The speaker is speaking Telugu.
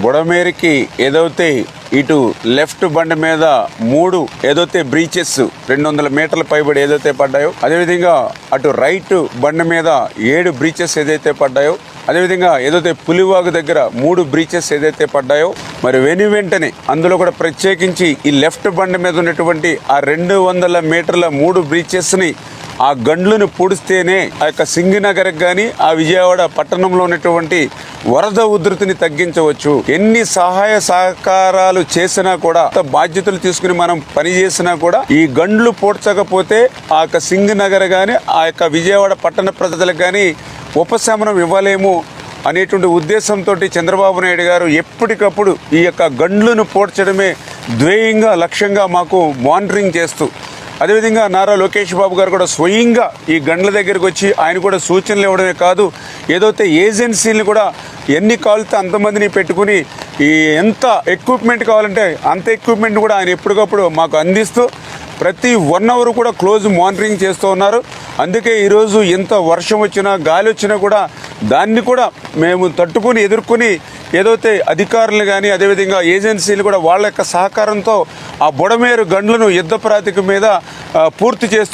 బుడమేరికి ఏదైతే ఇటు లెఫ్ట్ బండి మీద 3 ఏదైతే బ్రీచెస్ 200 మీటర్ల పైబడి ఏదైతే పడ్డాయో, అదేవిధంగా అటు రైట్ బండి మీద 7 బ్రీచెస్ ఏదైతే పడ్డాయో, అదేవిధంగా ఏదైతే పులివాగు దగ్గర 3 బ్రీచెస్ ఏదైతే పడ్డాయో, మరి వెంటనే అందులో కూడా ప్రత్యేకించి ఈ లెఫ్ట్ బండి మీద ఉన్నటువంటి ఆ 200 మీటర్ల 3 బ్రీచెస్ని ఆ గండ్లను పూడిస్తేనే ఆ యొక్క సింగనగర్కి కానీ ఆ విజయవాడ పట్టణంలో ఉన్నటువంటి వరద ఉధృతిని తగ్గించవచ్చు. ఎన్ని సహాయ సహకారాలు చేసినా కూడా, బాధ్యతలు తీసుకుని మనం పని చేసినా కూడా ఈ గండ్లు పూడ్చకపోతే ఆ యొక్క సింగనగర్ కానీ ఆ యొక్క విజయవాడ పట్టణ ప్రజలకు కానీ ఉపశమనం ఇవ్వలేము అనేటువంటి ఉద్దేశంతో చంద్రబాబు నాయుడు గారు ఎప్పటికప్పుడు ఈ యొక్క గండ్లను పూడ్చడమే ధ్యేయంగా లక్ష్యంగా మాకు మానిటరింగ్ చేస్తూ, అదేవిధంగా నారా లోకేష్ బాబు గారు కూడా స్వయంగా ఈ గండ్ల దగ్గరికి వచ్చి ఆయన కూడా సూచనలు ఇవ్వడమే కాదు, ఏదైతే ఏజెన్సీలను కూడా ఎన్ని కావాలితే అంతమందిని పెట్టుకుని ఈ ఎంత ఎక్విప్మెంట్ కావాలంటే అంత ఎక్విప్మెంట్ కూడా ఆయన ఎప్పటికప్పుడు మాకు అందిస్తూ ప్రతి 1 అవర్ కూడా క్లోజ్ మానిటరింగ్ చేస్తూ ఉన్నారు. అందుకే ఈరోజు ఎంత వర్షం వచ్చినా గాలి వచ్చినా కూడా దాన్ని కూడా మేము తట్టుకుని ఎదుర్కొని ఏదైతే అధికారులు కానీ అదేవిధంగా ఏజెన్సీలు కూడా వాళ్ళ యొక్క సహకారంతో ఆ బుడమేరు గండ్లను యుద్ధ ప్రాతిపదిక మీద పూర్తి చేస్తూ